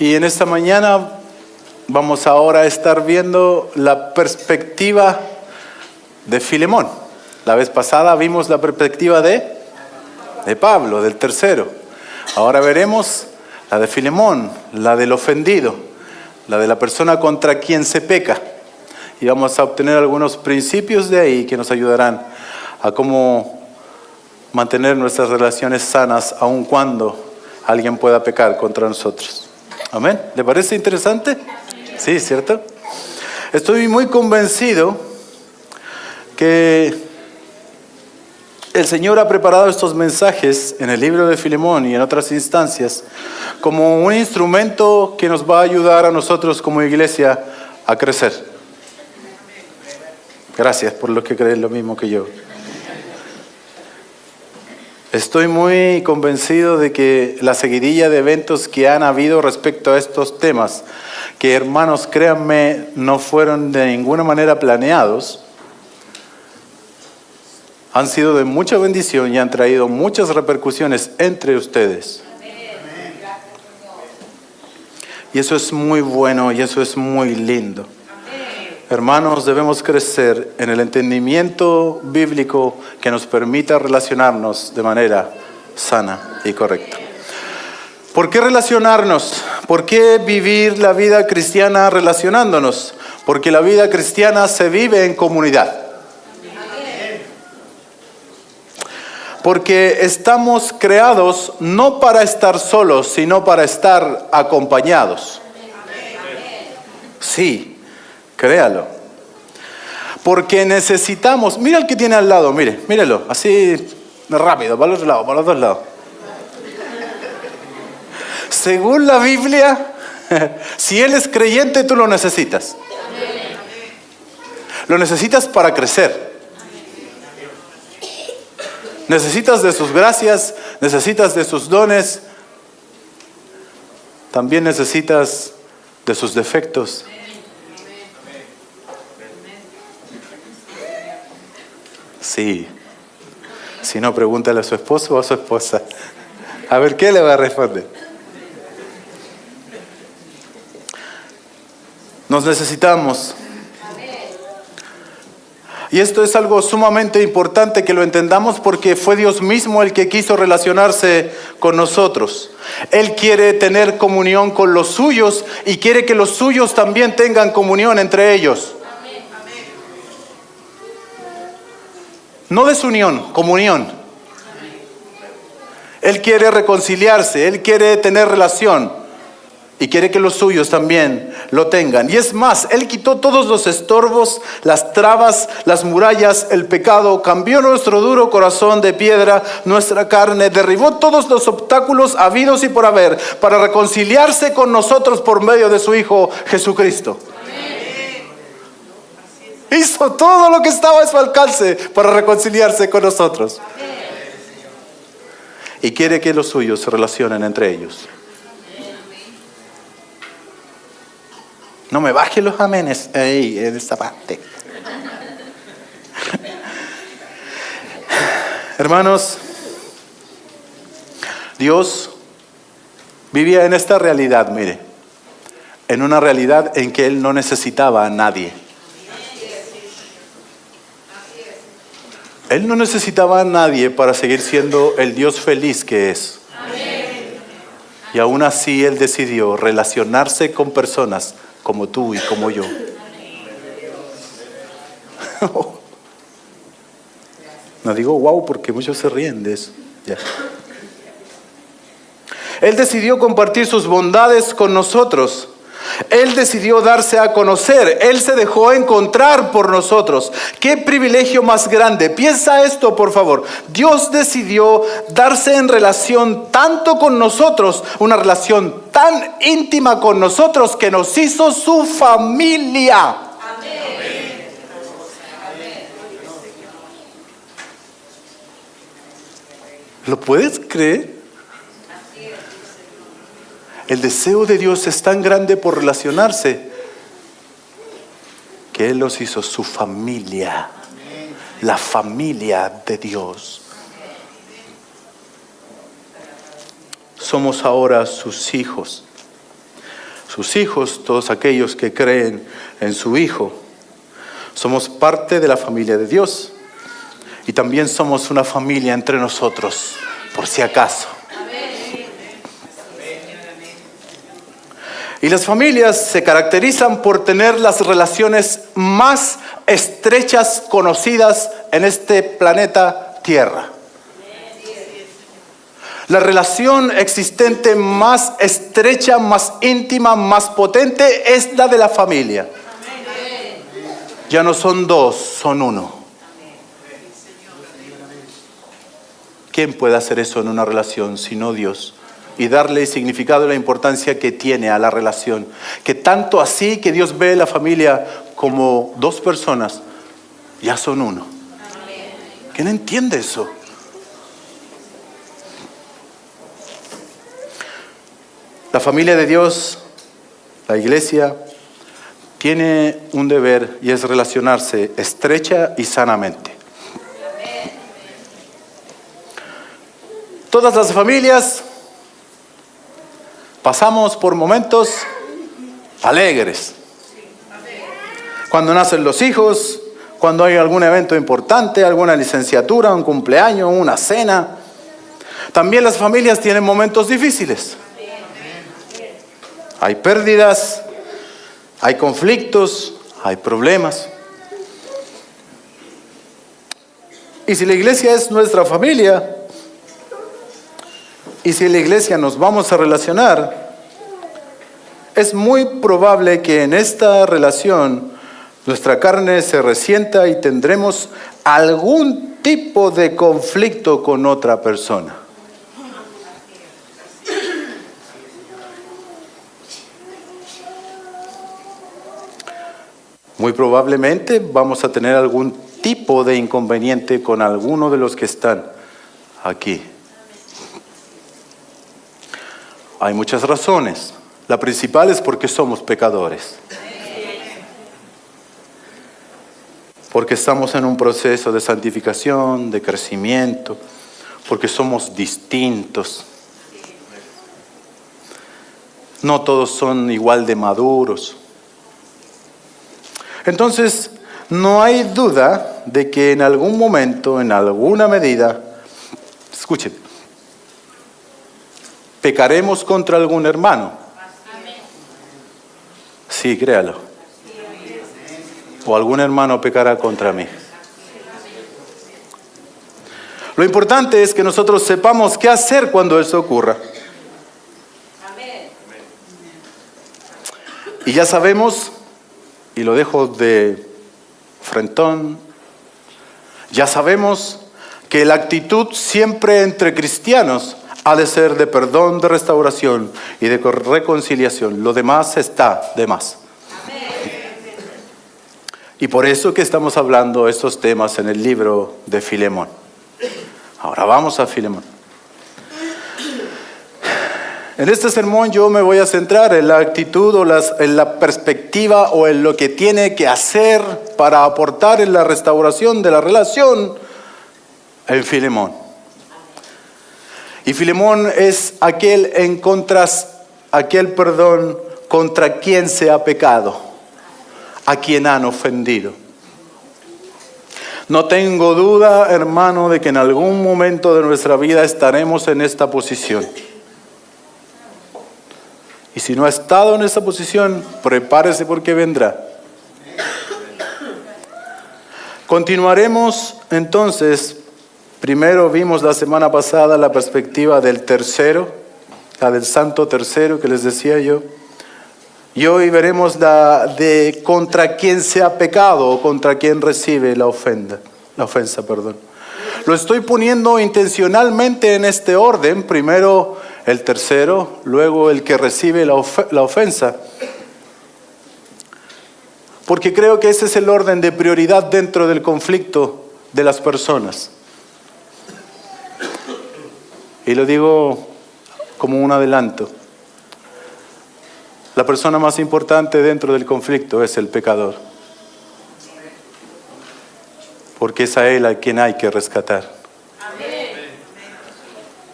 Y en esta mañana vamos ahora a estar viendo la perspectiva de Filemón. La vez pasada vimos la perspectiva de Pablo, del tercero. Ahora veremos la de Filemón, la del ofendido, la de la persona contra quien se peca. Y vamos a obtener algunos principios de ahí que nos ayudarán a cómo mantener nuestras relaciones sanas aun cuando alguien pueda pecar contra nosotros. Amén. ¿Le parece interesante? Sí, ¿cierto? Estoy muy convencido que el Señor ha preparado estos mensajes en el libro de Filemón y en otras instancias como un instrumento que nos va a ayudar a nosotros como iglesia a crecer. Gracias por los que creen lo mismo que yo. Estoy muy convencido de que la seguidilla de eventos que han habido respecto a estos temas, que hermanos, créanme, no fueron de ninguna manera planeados, han sido de mucha bendición y han traído muchas repercusiones entre ustedes. Y eso es muy bueno y eso es muy lindo. Hermanos, debemos crecer en el entendimiento bíblico que nos permita relacionarnos de manera sana y correcta. ¿Por qué relacionarnos? ¿Por qué vivir la vida cristiana relacionándonos? Porque la vida cristiana se vive en comunidad. Porque estamos creados no para estar solos, sino para estar acompañados. Sí. Créalo. Porque necesitamos, mira el que tiene al lado, mírelo, así rápido, para el otro lado, para los dos lados. Según la Biblia, si él es creyente, tú lo necesitas. Lo necesitas para crecer. Necesitas de sus gracias, necesitas de sus dones, también necesitas de sus defectos. Sí. Si no, pregúntale a su esposo o a su esposa. A ver, ¿qué le va a responder? Nos necesitamos. Y esto es algo sumamente importante que lo entendamos porque fue Dios mismo el que quiso relacionarse con nosotros. Él quiere tener comunión con los suyos y quiere que los suyos también tengan comunión entre ellos. No desunión, comunión. Él quiere reconciliarse, Él quiere tener relación y quiere que los suyos también lo tengan. Y es más, Él quitó todos los estorbos, las trabas, las murallas, el pecado, cambió nuestro duro corazón de piedra, nuestra carne, derribó todos los obstáculos habidos y por haber para reconciliarse con nosotros por medio de su Hijo Jesucristo. Hizo todo lo que estaba a su alcance para reconciliarse con nosotros. Y quiere que los suyos se relacionen entre ellos. No me baje los amenes ahí en esta parte. Hermanos, Dios vivía en esta realidad, mire. En una realidad en que Él no necesitaba a nadie. Él no necesitaba a nadie para seguir siendo el Dios feliz que es. Amén. Y aún así Él decidió relacionarse con personas como tú y como yo. No digo wow porque muchos se ríen de eso. Ya. Él decidió compartir sus bondades con nosotros. Él decidió darse a conocer. Él se dejó encontrar por nosotros. ¡Qué privilegio más grande! Piensa esto, por favor. Dios decidió darse en relación tanto con nosotros, una relación tan íntima con nosotros que nos hizo su familia. Amén. ¿Lo puedes creer? El deseo de Dios es tan grande por relacionarse que Él los hizo su familia, la familia de Dios. Somos ahora sus hijos. sus hijos, todos aquellos que creen en su Hijo. Somos parte de la familia de Dios y también somos una familia entre nosotros, por si acaso. Y las familias se caracterizan por tener las relaciones más estrechas conocidas en este planeta Tierra. La relación existente más estrecha, más íntima, más potente es la de la familia. Ya no son dos, son uno. ¿Quién puede hacer eso en una relación sino Dios? Y darle significado y la importancia que tiene a la relación. Que tanto así que Dios ve la familia como dos personas, ya son uno. ¿Quién entiende eso? La familia de Dios, la iglesia, tiene un deber y es relacionarse estrecha y sanamente. Todas las familias pasamos por momentos alegres. Cuando nacen los hijos, cuando hay algún evento importante, alguna licenciatura, un cumpleaños, una cena. También las familias tienen momentos difíciles. Hay pérdidas, hay conflictos, hay problemas. Y si la iglesia es nuestra familia, y si en la iglesia nos vamos a relacionar, es muy probable que en esta relación nuestra carne se resienta y tendremos algún tipo de conflicto con otra persona. Muy probablemente vamos a tener algún tipo de inconveniente con alguno de los que están aquí. Hay muchas razones. La principal es porque somos pecadores. Porque estamos en un proceso de santificación, de crecimiento, porque somos distintos. No todos son igual de maduros. Entonces, no hay duda de que en algún momento, en alguna medida, escuchen, pecaremos contra algún hermano. Sí, créalo. O algún hermano pecará contra mí. Lo importante es que nosotros sepamos qué hacer cuando eso ocurra. Y ya sabemos, y lo dejo de frentón, ya sabemos que la actitud siempre entre cristianos ha de ser de perdón, de restauración y de reconciliación. Lo demás está de más. Y por eso que estamos hablando estos temas en el libro de Filemón. Ahora vamos a Filemón. En este sermón yo me voy a centrar en la actitud o en la perspectiva o en lo que tiene que hacer para aportar en la restauración de la relación en Filemón. Y Filemón es aquel perdón contra quien se ha pecado, a quien han ofendido. No tengo duda, hermano, de que en algún momento de nuestra vida estaremos en esta posición. Y si no ha estado en esta posición, prepárese porque vendrá. Continuaremos entonces. Primero vimos la semana pasada la perspectiva del tercero, la del santo tercero que les decía yo. Y hoy veremos la de contra quien se ha pecado o contra quien recibe la ofensa. Lo estoy poniendo intencionalmente en este orden. Primero el tercero, luego el que recibe la ofensa. Porque creo que ese es el orden de prioridad dentro del conflicto de las personas. Y lo digo como un adelanto. La persona más importante dentro del conflicto es el pecador. Porque es a él a quien hay que rescatar.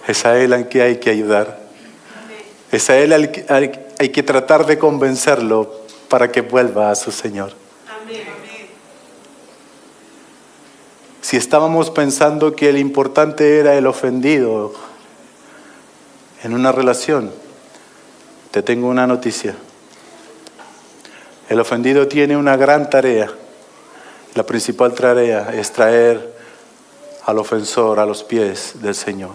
Es a él a quien hay que ayudar. Es a él hay que tratar de convencerlo para que vuelva a su Señor. Si estábamos pensando que el importante era el ofendido en una relación, te tengo una noticia. El ofendido tiene una gran tarea. La principal tarea es traer al ofensor a los pies del Señor.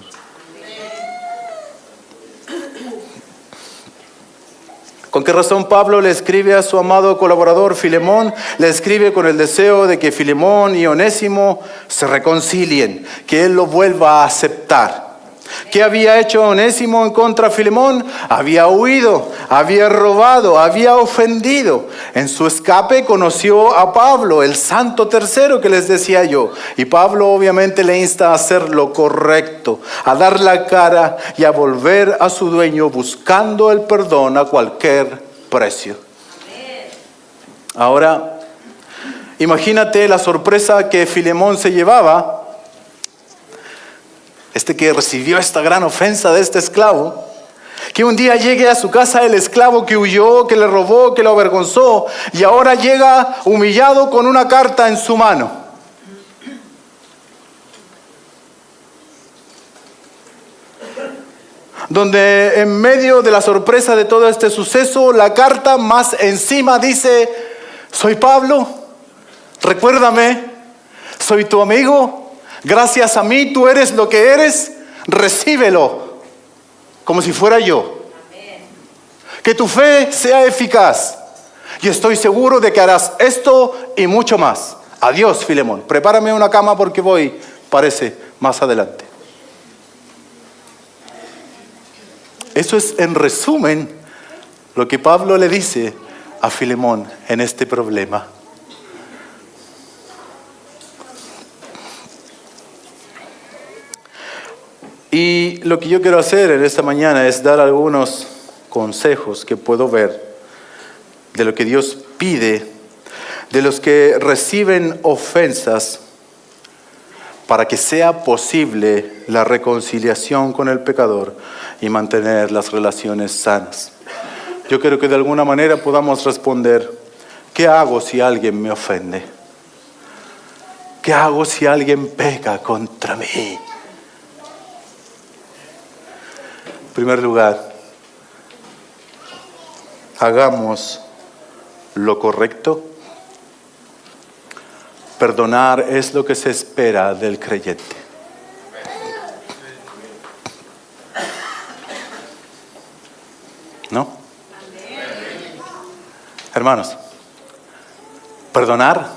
¿Con qué razón Pablo le escribe a su amado colaborador Filemón? Le escribe con el deseo de que Filemón y Onésimo se reconcilien, que él lo vuelva a aceptar. ¿Qué había hecho Onésimo en contra de Filemón? Había huido, había robado, había ofendido. En su escape conoció a Pablo, el santo tercero que les decía yo. Y Pablo obviamente le insta a hacer lo correcto, a dar la cara y a volver a su dueño buscando el perdón a cualquier precio. Ahora, imagínate la sorpresa que Filemón se llevaba. Que recibió esta gran ofensa de este esclavo, que un día llegue a su casa el esclavo que huyó, que le robó, que lo avergonzó, y ahora llega humillado con una carta en su mano. Donde en medio de la sorpresa de todo este suceso, la carta más encima dice: soy Pablo, recuérdame, soy tu amigo. Gracias a mí tú eres lo que eres, recíbelo como si fuera yo. Amén. Que tu fe sea eficaz y estoy seguro de que harás esto y mucho más. Adiós, Filemón. Prepárame una cama porque voy, parece, más adelante. Eso es en resumen lo que Pablo le dice a Filemón en este problema. Y lo que yo quiero hacer en esta mañana es dar algunos consejos que puedo ver de lo que Dios pide, de los que reciben ofensas, para que sea posible la reconciliación con el pecador y mantener las relaciones sanas. Yo creo que de alguna manera podamos responder: ¿qué hago si alguien me ofende? ¿Qué hago si alguien peca contra mí? En primer lugar, hagamos lo correcto. Perdonar es lo que se espera del creyente. ¿No? Hermanos, perdonar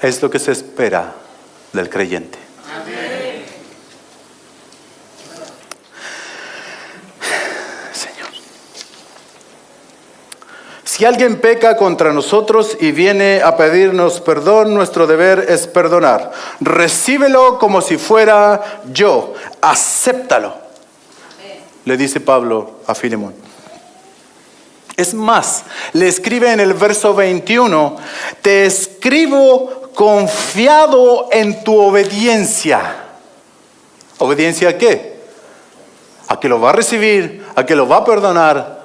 es lo que se espera del creyente. Si alguien peca contra nosotros y viene a pedirnos perdón, nuestro deber es perdonar. Recíbelo como si fuera yo. Acéptalo. Le dice Pablo a Filemón. Es más, le escribe en el verso 21, te escribo confiado en tu obediencia. ¿Obediencia a qué? A que lo va a recibir, a que lo va a perdonar,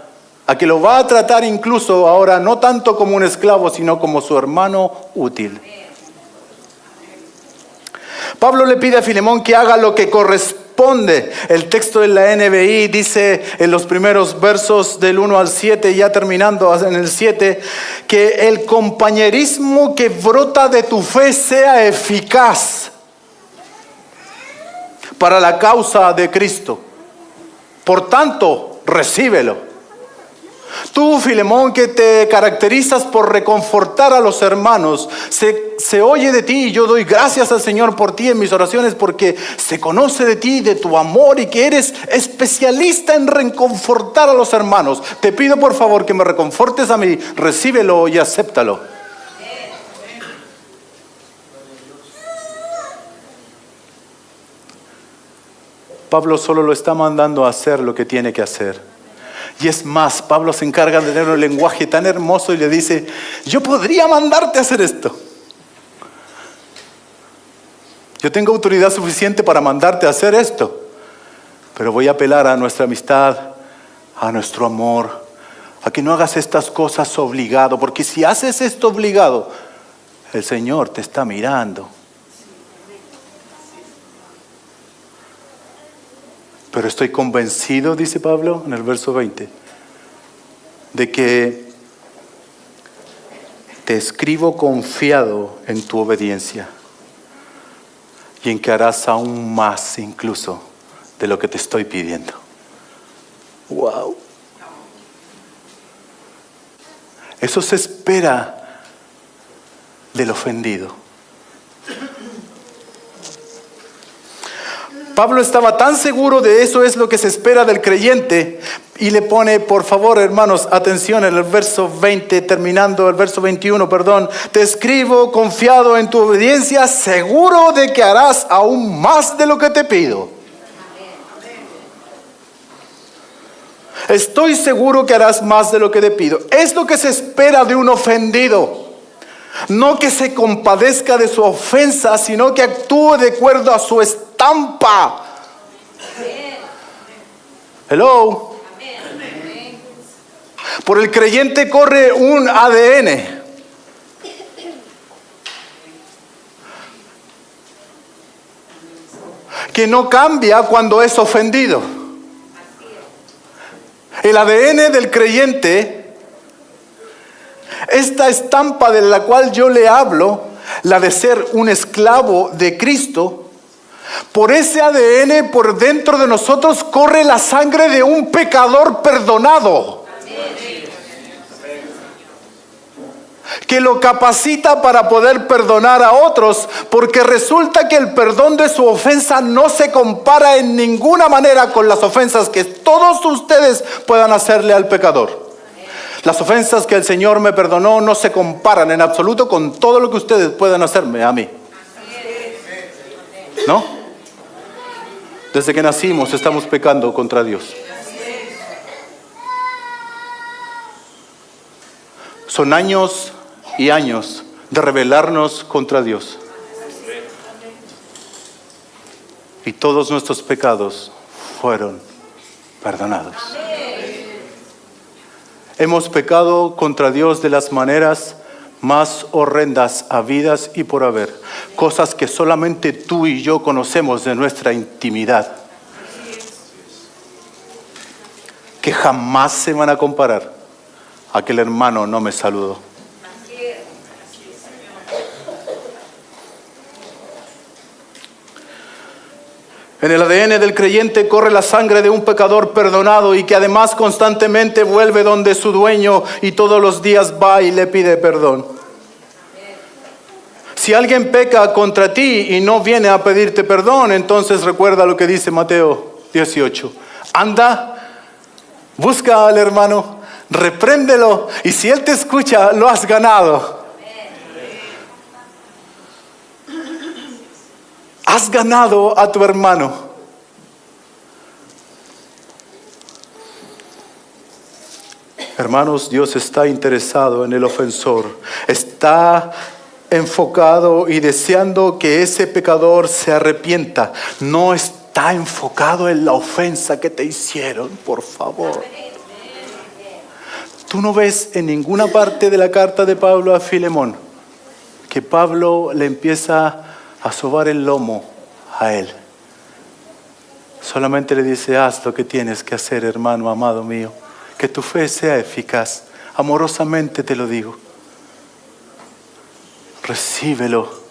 a que lo va a tratar incluso ahora no tanto como un esclavo, sino como su hermano útil. Pablo le pide a Filemón que haga lo que corresponde. El texto de la NBI dice en los primeros versos del 1 al 7, ya terminando en el 7, que el compañerismo que brota de tu fe sea eficaz para la causa de Cristo. Por tanto, recíbelo. Tú, Filemón, que te caracterizas por reconfortar a los hermanos, se oye de ti, y yo doy gracias al Señor por ti en mis oraciones, porque se conoce de ti, de tu amor, y que eres especialista en reconfortar a los hermanos. Te pido por favor que me reconfortes a mí, recíbelo y acéptalo. Pablo solo lo está mandando a hacer lo que tiene que hacer. Y es más, Pablo se encarga de tener un lenguaje tan hermoso y le dice, yo podría mandarte a hacer esto. Yo tengo autoridad suficiente para mandarte a hacer esto. Pero voy a apelar a nuestra amistad, a nuestro amor, a que no hagas estas cosas obligado, porque si haces esto obligado, el Señor te está mirando. Pero estoy convencido, dice Pablo en el verso 20, de que te escribo confiado en tu obediencia y en que harás aún más incluso de lo que te estoy pidiendo. ¡Wow! Eso se espera del ofendido. Pablo estaba tan seguro de eso es lo que se espera del creyente y le pone, por favor, hermanos, atención en el verso 20, terminando el verso 21, perdón. Te escribo confiado en tu obediencia, seguro de que harás aún más de lo que te pido. Estoy seguro que harás más de lo que te pido. Es lo que se espera de un ofendido. No que se compadezca de su ofensa, sino que actúe de acuerdo a su estampa. Hello. Por el creyente corre un ADN. Que no cambia cuando es ofendido. El ADN del creyente, esta estampa de la cual yo le hablo, la de ser un esclavo de Cristo, por ese ADN por dentro de nosotros corre la sangre de un pecador perdonado. Que lo capacita para poder perdonar a otros, porque resulta que el perdón de su ofensa no se compara en ninguna manera con las ofensas que todos ustedes puedan hacerle al pecador. Las ofensas que el Señor me perdonó no se comparan en absoluto con todo lo que ustedes puedan hacerme a mí. ¿No? Desde que nacimos estamos pecando contra Dios. Son años y años de rebelarnos contra Dios. Y todos nuestros pecados fueron perdonados. Hemos pecado contra Dios de las maneras más horrendas habidas y por haber. Cosas que solamente tú y yo conocemos de nuestra intimidad. Que jamás se van a comparar. Aquel hermano no me saludó. En el ADN del creyente corre la sangre de un pecador perdonado y que además constantemente vuelve donde su dueño y todos los días va y le pide perdón. Si alguien peca contra ti y no viene a pedirte perdón, entonces recuerda lo que dice Mateo 18. Anda, busca al hermano, repréndelo y si él te escucha, lo has ganado. Has ganado a tu hermano. Hermanos, Dios está interesado en el ofensor. Está enfocado y deseando que ese pecador se arrepienta. No está enfocado en la ofensa que te hicieron, por favor. Tú no ves en ninguna parte de la carta de Pablo a Filemón que Pablo le empieza a sobar el lomo a él. Solamente le dice, haz lo que tienes que hacer, hermano amado mío, que tu fe sea eficaz. Amorosamente te lo digo. Recíbelo.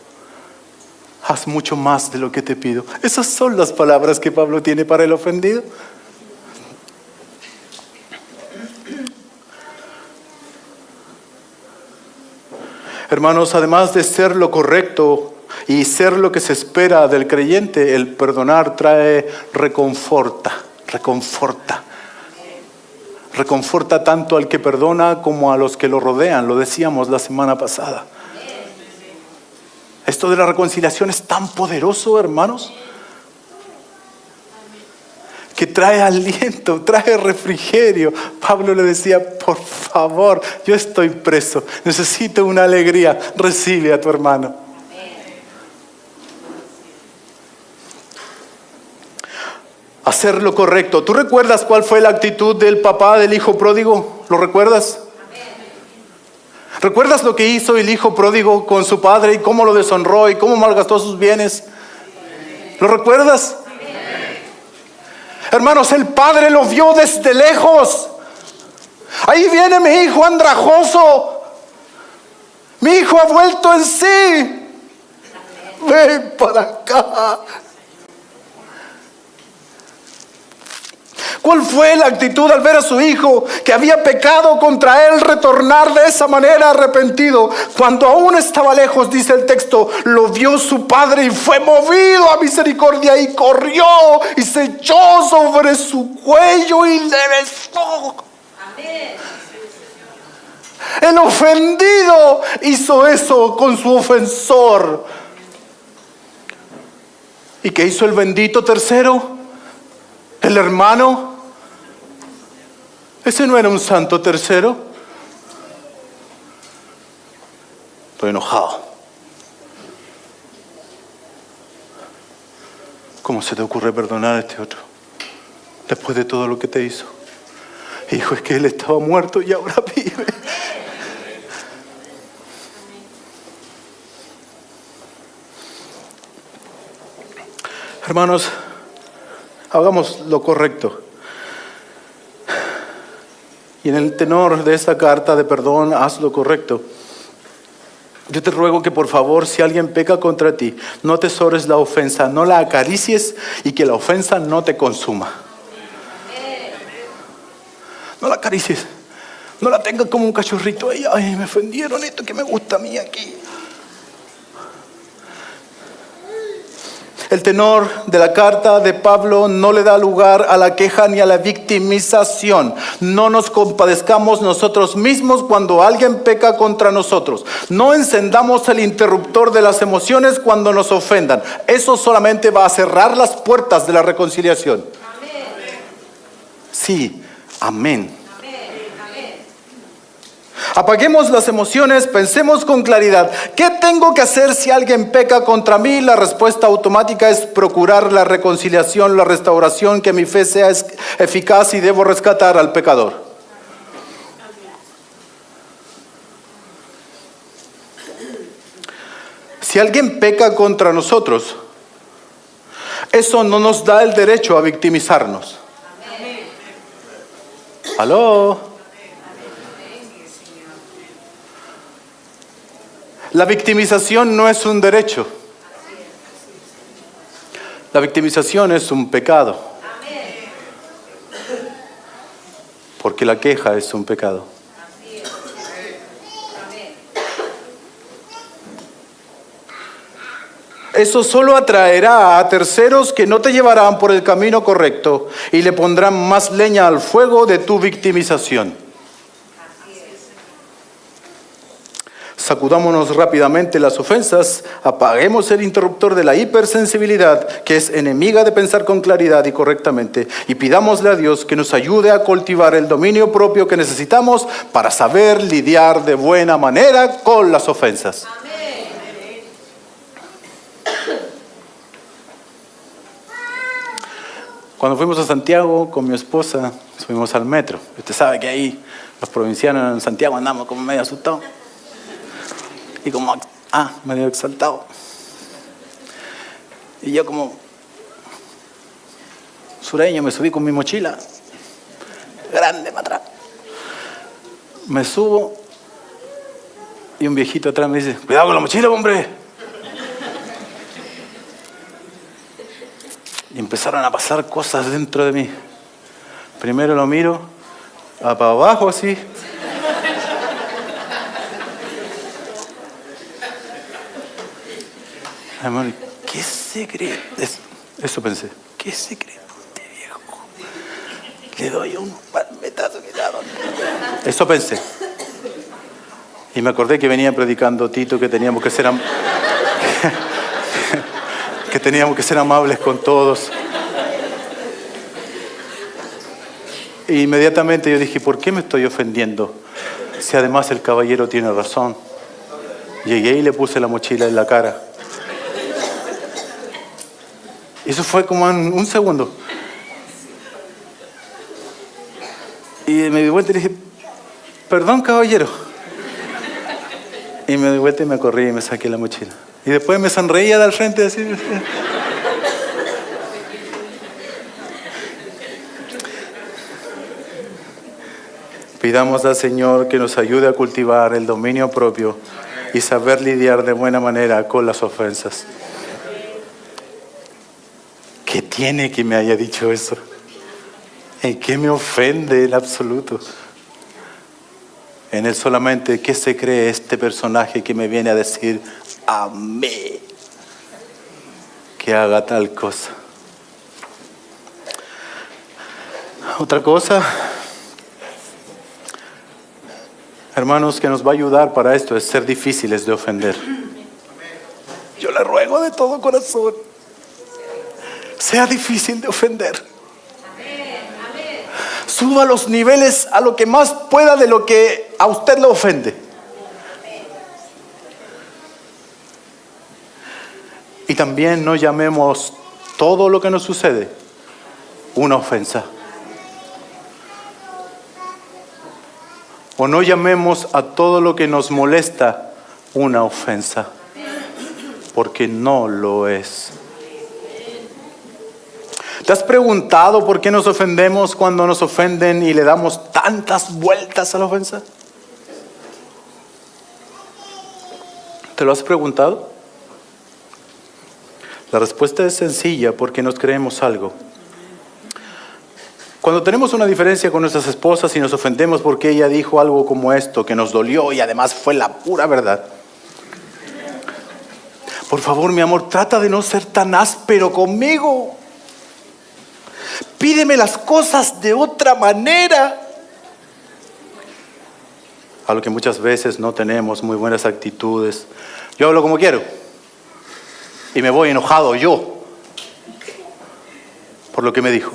Haz mucho más de lo que te pido. Esas son las palabras que Pablo tiene para el ofendido. Hermanos, además de ser lo correcto y ser lo que se espera del creyente, el perdonar trae reconforta. Reconforta tanto al que perdona como a los que lo rodean. Lo decíamos la semana pasada. Esto de la reconciliación es tan poderoso, hermanos, que trae aliento, trae refrigerio. Pablo le decía, por favor, yo estoy preso, necesito una alegría, recibe a tu hermano. Hacer lo correcto. ¿Tú recuerdas cuál fue la actitud del papá del hijo pródigo? ¿Lo recuerdas? ¿Recuerdas lo que hizo el hijo pródigo con su padre y cómo lo deshonró y cómo malgastó sus bienes? ¿Lo recuerdas? Hermanos, el padre lo vio desde lejos. Ahí viene mi hijo andrajoso. Mi hijo ha vuelto en sí. Ven para acá. ¿Cuál fue la actitud al ver a su hijo que había pecado contra él retornar de esa manera arrepentido? Cuando aún estaba lejos, dice el texto, lo vio su padre y fue movido a misericordia y corrió y se echó sobre su cuello y le besó. Amén. El ofendido hizo eso con su ofensor. ¿Y qué hizo el bendito tercero? El hermano. Ese no era un santo tercero. Estoy enojado. ¿Cómo se te ocurre perdonar a este otro? Después de todo lo que te hizo. Hijo, es que él estaba muerto y ahora vive. Hermanos, hagamos lo correcto. Y en el tenor de esta carta de perdón, haz lo correcto. Yo te ruego que por favor, si alguien peca contra ti, no atesores la ofensa, no la acaricies y que la ofensa no te consuma. No la acaricies, no la tengas como un cachorrito. Ay, me ofendieron, esto que me gusta a mí aquí. El tenor de la carta de Pablo no le da lugar a la queja ni a la victimización. No nos compadezcamos nosotros mismos cuando alguien peca contra nosotros. No encendamos el interruptor de las emociones cuando nos ofendan. Eso solamente va a cerrar las puertas de la reconciliación. Amén. Sí, amén. Apaguemos las emociones, pensemos con claridad. ¿Qué tengo que hacer si alguien peca contra mí? La respuesta automática es procurar la reconciliación, la restauración, que mi fe sea eficaz y debo rescatar al pecador. Si alguien peca contra nosotros, eso no nos da el derecho a victimizarnos. ¿Aló? La victimización no es un derecho. La victimización es un pecado. Porque la queja es un pecado. Eso solo atraerá a terceros que no te llevarán por el camino correcto y le pondrán más leña al fuego de tu victimización. Sacudámonos rápidamente las ofensas, apaguemos el interruptor de la hipersensibilidad, que es enemiga de pensar con claridad y correctamente, y pidámosle a Dios que nos ayude a cultivar el dominio propio que necesitamos para saber lidiar de buena manera con las ofensas. Amén. Cuando fuimos a Santiago con mi esposa, subimos al metro. Usted sabe que ahí los provincianos en Santiago andamos como medio asustados. Y como, medio exaltado. Y yo como sureño me subí con mi mochila, grande para atrás. Me subo y un viejito atrás me dice, cuidado con la mochila, hombre. Y empezaron a pasar cosas dentro de mí. Primero lo miro, para abajo así. Amor, ¿qué se cree? Eso pensé. ¿Qué se cree este viejo? Le doy un palmetazo que da. Eso pensé. Y me acordé que venía predicando Tito que teníamos que ser que teníamos que ser amables con todos. E inmediatamente yo dije, ¿por qué me estoy ofendiendo? Si además el caballero tiene razón. Llegué y le puse la mochila en la cara. Eso fue como en un segundo. Y me di vuelta y le dije, perdón, caballero. Y me di vuelta y me corrí y me saqué la mochila. Y después me sonreía del frente así. Pidamos al Señor que nos ayude a cultivar el dominio propio y saber lidiar de buena manera con las ofensas. ¿Qué tiene que me haya dicho eso? ¿En qué me ofende en absoluto? En él solamente, ¿qué se cree este personaje que me viene a decir a mí que haga tal cosa? Otra cosa, hermanos, que nos va a ayudar para esto es ser difíciles de ofender. Yo le ruego de todo corazón, sea difícil de ofender. Suba los niveles a lo que más pueda de lo que a usted le ofende. Y también no llamemos todo lo que nos sucede una ofensa. O no llamemos a todo lo que nos molesta una ofensa, porque no lo es. ¿Te has preguntado por qué nos ofendemos cuando nos ofenden y le damos tantas vueltas a la ofensa? ¿Te lo has preguntado? La respuesta es sencilla, porque nos creemos algo. Cuando tenemos una diferencia con nuestras esposas y nos ofendemos porque ella dijo algo como esto, que nos dolió y además fue la pura verdad. Por favor, mi amor, trata de no ser tan áspero conmigo. Pídeme las cosas de otra manera. A lo que muchas veces no tenemos muy buenas actitudes. Yo hablo como quiero y me voy enojado yo por lo que me dijo.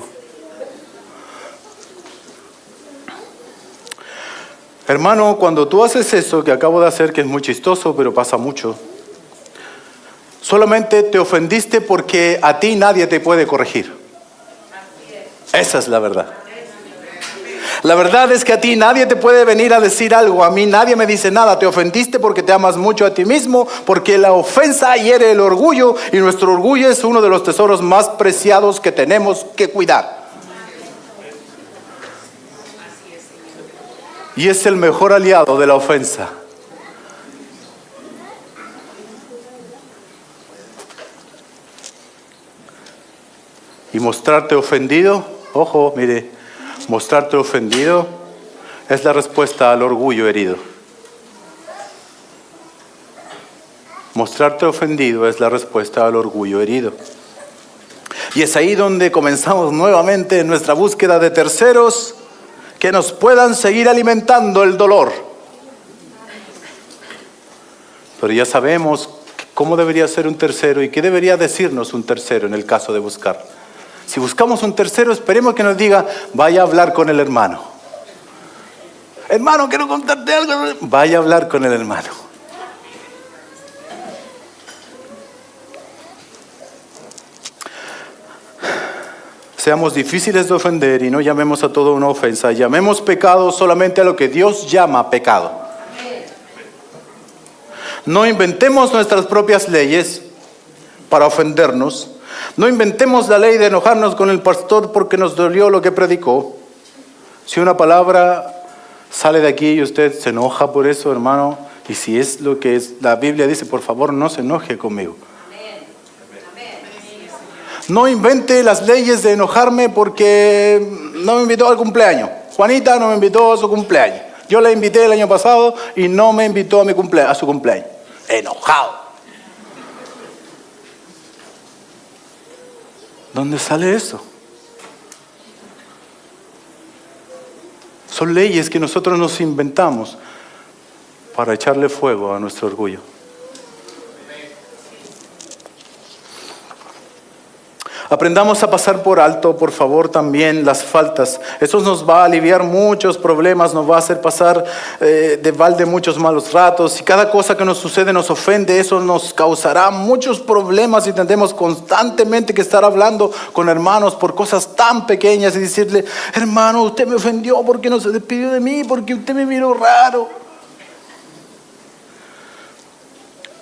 Hermano, cuando tú haces eso que acabo de hacer, que es muy chistoso, pero pasa mucho, solamente te ofendiste porque a ti nadie te puede corregir. Esa es la verdad. La verdad es que a ti nadie te puede venir a decir algo. A mí nadie me dice nada. Te ofendiste porque te amas mucho a ti mismo, porque la ofensa hiere el orgullo, y nuestro orgullo es uno de los tesoros más preciados que tenemos que cuidar. Y es el mejor aliado de la ofensa. Y mostrarte ofendido, ojo, mire, mostrarte ofendido es la respuesta al orgullo herido. Mostrarte ofendido es la respuesta al orgullo herido. Y es ahí donde comenzamos nuevamente nuestra búsqueda de terceros que nos puedan seguir alimentando el dolor. Pero ya sabemos cómo debería ser un tercero y qué debería decirnos un tercero en el caso de buscar. Si buscamos un tercero, esperemos que nos diga, vaya a hablar con el hermano. Hermano, quiero contarte algo. Vaya a hablar con el hermano. Seamos difíciles de ofender y no llamemos a todo una ofensa. Llamemos pecado solamente a lo que Dios llama pecado. No inventemos nuestras propias leyes para ofendernos. No inventemos la ley de enojarnos con el pastor porque nos dolió lo que predicó. Si una palabra sale de aquí y usted se enoja por eso, hermano, y si es lo que es, la Biblia dice, por favor, no se enoje conmigo. No invente las leyes de enojarme porque no me invitó al cumpleaños. Juanita no me invitó a su cumpleaños. Yo la invité el año pasado y no me invitó a su cumpleaños. Enojado. ¿Dónde sale eso? Son leyes que nosotros nos inventamos para echarle fuego a nuestro orgullo. Aprendamos a pasar por alto, por favor, también las faltas. Eso nos va a aliviar muchos problemas, nos va a hacer pasar de balde muchos malos ratos. Si cada cosa que nos sucede nos ofende, eso nos causará muchos problemas y tendremos constantemente que estar hablando con hermanos por cosas tan pequeñas y decirle: hermano, usted me ofendió porque no se despidió de mí, porque usted me miró raro.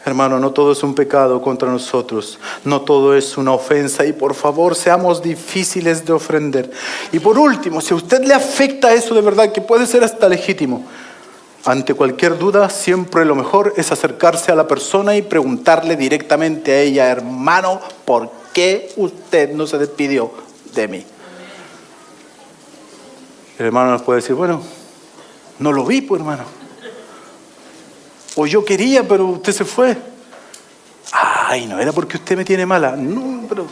Hermano, no todo es un pecado contra nosotros, no todo es una ofensa, y por favor seamos difíciles de ofender. Y por último, si a usted le afecta eso de verdad, que puede ser hasta legítimo, ante cualquier duda siempre lo mejor es acercarse a la persona y preguntarle directamente a ella: hermano, ¿por qué usted no se despidió de mí? El hermano nos puede decir: bueno, no lo vi, pues, hermano. O yo quería, pero usted se fue. Ay, no era porque usted me tiene mala. No, pero...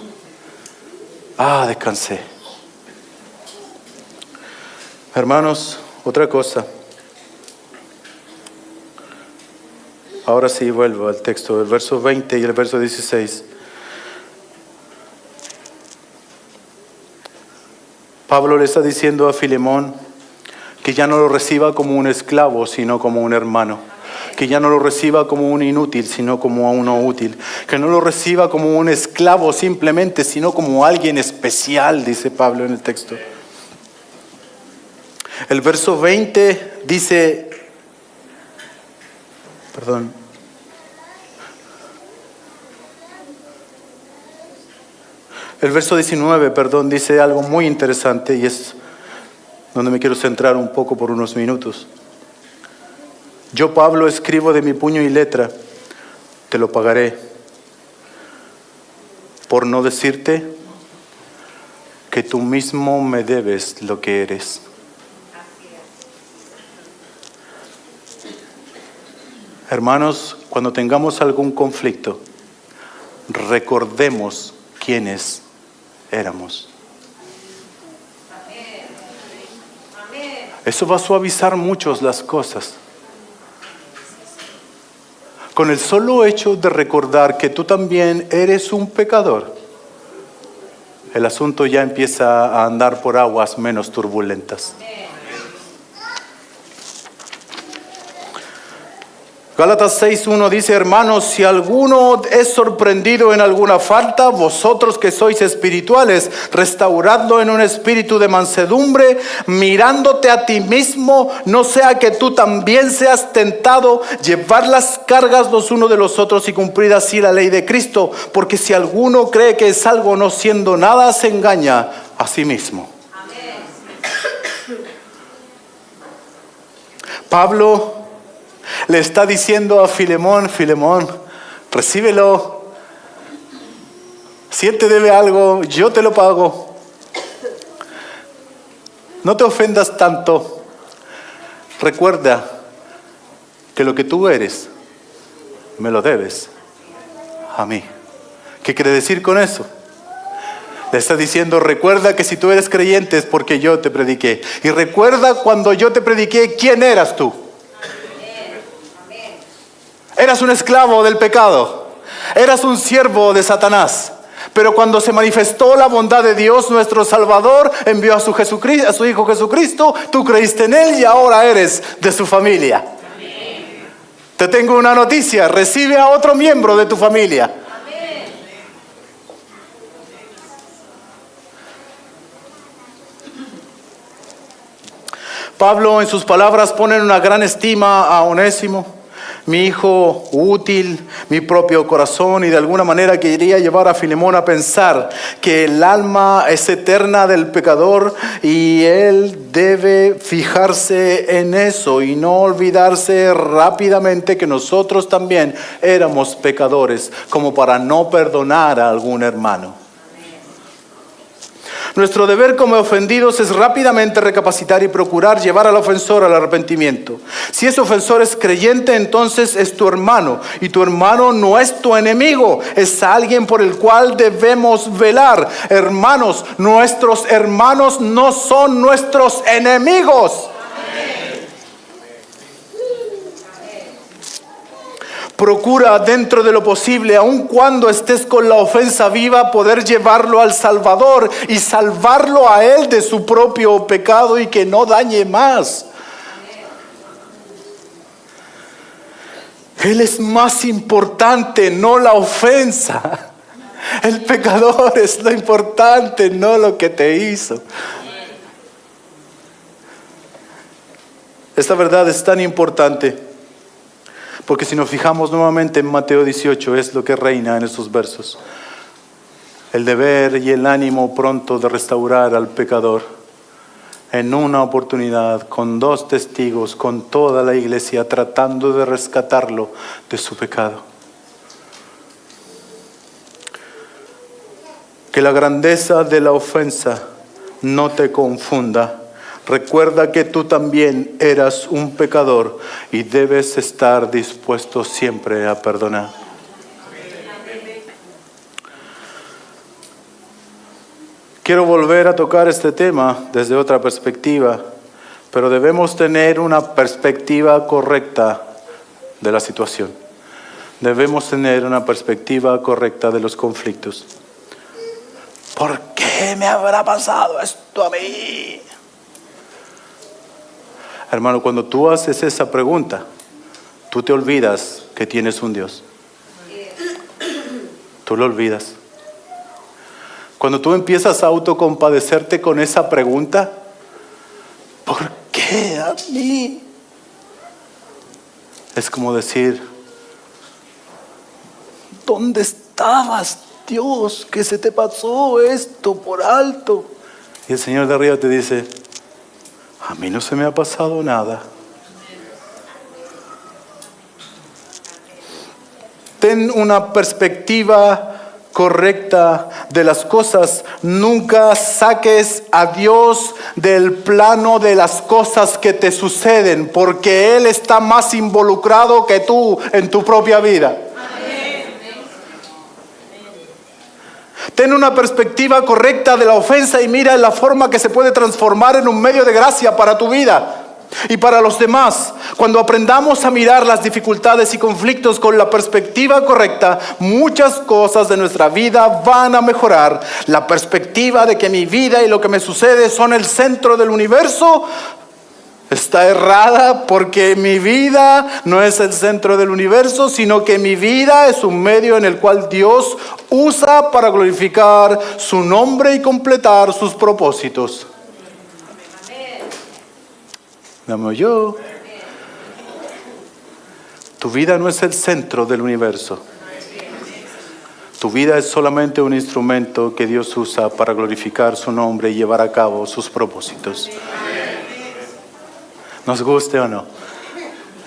descansé. Hermanos, otra cosa. Ahora sí vuelvo al texto, el verso 20 y el verso 16. Pablo le está diciendo a Filemón que ya no lo reciba como un esclavo, sino como un hermano. Que ya no lo reciba como un inútil, sino como a uno útil. Que no lo reciba como un esclavo simplemente, sino como alguien especial, dice Pablo en el texto. El verso 20 dice... El verso 19, dice algo muy interesante y es donde me quiero centrar un poco por unos minutos. Yo, Pablo, escribo de mi puño y letra, te lo pagaré, por no decirte que tú mismo me debes lo que eres. Hermanos, cuando tengamos algún conflicto, recordemos quiénes éramos. Eso va a suavizar mucho las cosas. Con el solo hecho de recordar que tú también eres un pecador, el asunto ya empieza a andar por aguas menos turbulentas. Gálatas 6:1 dice: hermanos, si alguno es sorprendido en alguna falta, vosotros que sois espirituales, restauradlo en un espíritu de mansedumbre, mirándote a ti mismo, no sea que tú también seas tentado. Llevar las cargas los unos de los otros y cumplir así la ley de Cristo, porque si alguno cree que es algo no siendo nada, se engaña a sí mismo. Amén. Pablo le está diciendo a Filemón: Filemón, recíbelo. Si él te debe algo, yo te lo pago. No te ofendas tanto. Recuerda que lo que tú eres, me lo debes a mí. ¿Qué quiere decir con eso? Le está diciendo: recuerda que si tú eres creyente es porque yo te prediqué. Y recuerda cuando yo te prediqué, ¿quién eras tú? Eras un esclavo del pecado, eras un siervo de Satanás. Pero cuando se manifestó la bondad de Dios, nuestro Salvador envió a su Hijo Jesucristo, tú creíste en Él y ahora eres de su familia. Amén. Te tengo una noticia: recibe a otro miembro de tu familia. Amén. Pablo en sus palabras pone en una gran estima a Onésimo, mi hijo útil, mi propio corazón, y de alguna manera quería llevar a Filemón a pensar que el alma es eterna del pecador y él debe fijarse en eso y no olvidarse rápidamente que nosotros también éramos pecadores, como para no perdonar a algún hermano. Nuestro deber como ofendidos es rápidamente recapacitar y procurar llevar al ofensor al arrepentimiento. Si ese ofensor es creyente, entonces es tu hermano. Y tu hermano no es tu enemigo, es alguien por el cual debemos velar. Hermanos, nuestros hermanos no son nuestros enemigos. Procura dentro de lo posible, aun cuando estés con la ofensa viva, poder llevarlo al Salvador y salvarlo a Él de su propio pecado y que no dañe más. Él es más importante, no la ofensa. El pecador es lo importante, no lo que te hizo. Esta verdad es tan importante porque si nos fijamos nuevamente en Mateo 18 es lo que reina en estos versos. El deber y el ánimo pronto de restaurar al pecador en una oportunidad, con 2 testigos, con toda la iglesia tratando de rescatarlo de su pecado. Que la grandeza de la ofensa no te confunda. Recuerda que tú también eras un pecador y debes estar dispuesto siempre a perdonar. Quiero volver a tocar este tema desde otra perspectiva, pero debemos tener una perspectiva correcta de la situación. Debemos tener una perspectiva correcta de los conflictos. ¿Por qué me habrá pasado esto a mí? Hermano, cuando tú haces esa pregunta, tú te olvidas que tienes un Dios. Tú lo olvidas. Cuando tú empiezas a autocompadecerte con esa pregunta, ¿por qué a mí? Es como decir, ¿dónde estabas, Dios, que se te pasó esto por alto? Y el Señor de arriba te dice, a mí no se me ha pasado nada. Ten una perspectiva correcta de las cosas. Nunca saques a Dios del plano de las cosas que te suceden, porque Él está más involucrado que tú en tu propia vida. Ten una perspectiva correcta de la ofensa y mira la forma que se puede transformar en un medio de gracia para tu vida y para los demás. Cuando aprendamos a mirar las dificultades y conflictos con la perspectiva correcta, muchas cosas de nuestra vida van a mejorar. La perspectiva de que mi vida y lo que me sucede son el centro del universo está errada, porque mi vida no es el centro del universo, sino que mi vida es un medio en el cual Dios usa para glorificar su nombre y completar sus propósitos. ¿Me oyó? Tu vida no es el centro del universo. Tu vida es solamente un instrumento que Dios usa para glorificar su nombre y llevar a cabo sus propósitos. Nos guste o no,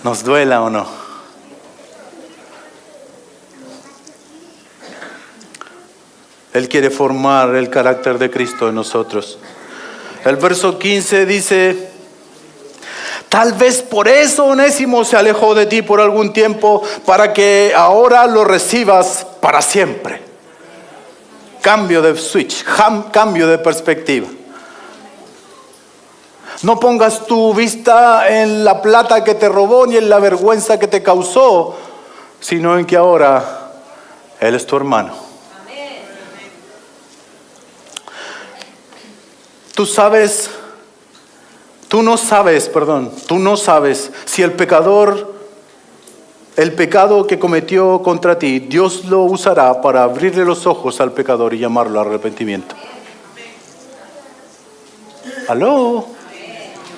nos duela o no. Él quiere formar el carácter de Cristo en nosotros. El verso 15 dice, tal vez por eso Onésimo se alejó de ti por algún tiempo, para que ahora lo recibas para siempre. Cambio de switch, cambio de perspectiva. No pongas tu vista en la plata que te robó ni en la vergüenza que te causó, sino en que ahora Él es tu hermano. Tú no sabes si el pecado que cometió contra ti, Dios lo usará para abrirle los ojos al pecador y llamarlo al arrepentimiento. ¿Aló?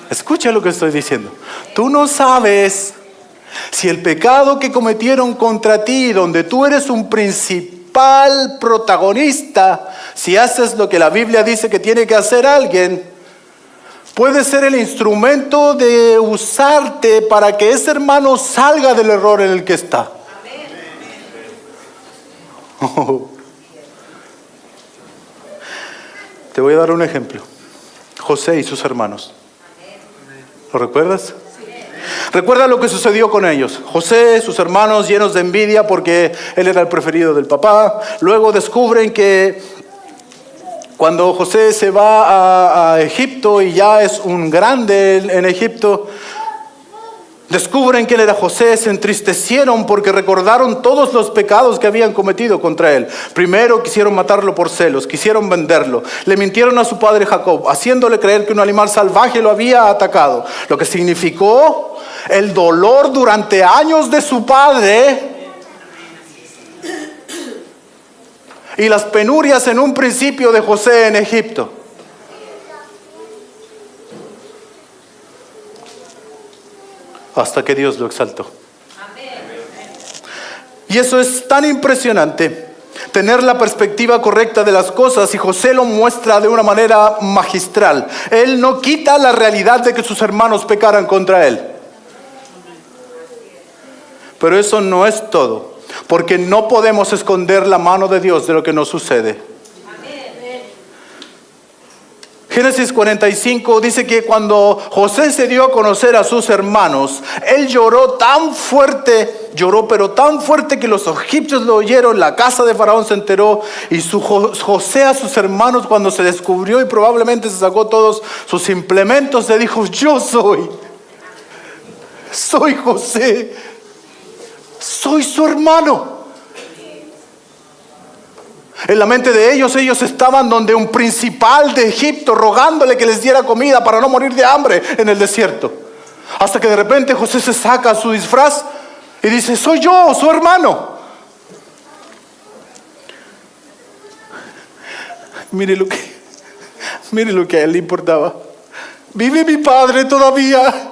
Escucha lo que estoy diciendo. Tú no sabes si el pecado que cometieron contra ti, donde tú eres un principal protagonista, si haces lo que la Biblia dice que tiene que hacer alguien, puede ser el instrumento de usarte para que ese hermano salga del error en el que está. Oh. Te voy a dar un ejemplo. José y sus hermanos. ¿Lo recuerdas? Recuerda lo que sucedió con ellos. José, sus hermanos llenos de envidia porque él era el preferido del papá. Luego descubren que cuando José se va a Egipto y ya es un grande en Egipto, descubren quién era José, se entristecieron porque recordaron todos los pecados que habían cometido contra él. Primero quisieron matarlo por celos, quisieron venderlo, le mintieron a su padre Jacob, haciéndole creer que un animal salvaje lo había atacado, lo que significó el dolor durante años de su padre y las penurias en un principio de José en Egipto. Hasta que Dios lo exaltó. Y eso es tan impresionante, tener la perspectiva correcta de las cosas, y José lo muestra de una manera magistral. Él no quita la realidad de que sus hermanos pecaran contra él. Pero eso no es todo, porque no podemos esconder la mano de Dios de lo que nos sucede. Génesis 45 dice que cuando José se dio a conocer a sus hermanos, él lloró tan fuerte, pero tan fuerte que los egipcios lo oyeron, la casa de Faraón se enteró, y José a sus hermanos, cuando se descubrió y probablemente se sacó todos sus implementos, le dijo: yo soy José, soy su hermano. En la mente de ellos estaban donde un principal de Egipto, rogándole que les diera comida para no morir de hambre en el desierto. Hasta que de repente José se saca su disfraz y dice: soy yo, su hermano. Mire lo que a él le importaba. ¿Vive mi padre todavía?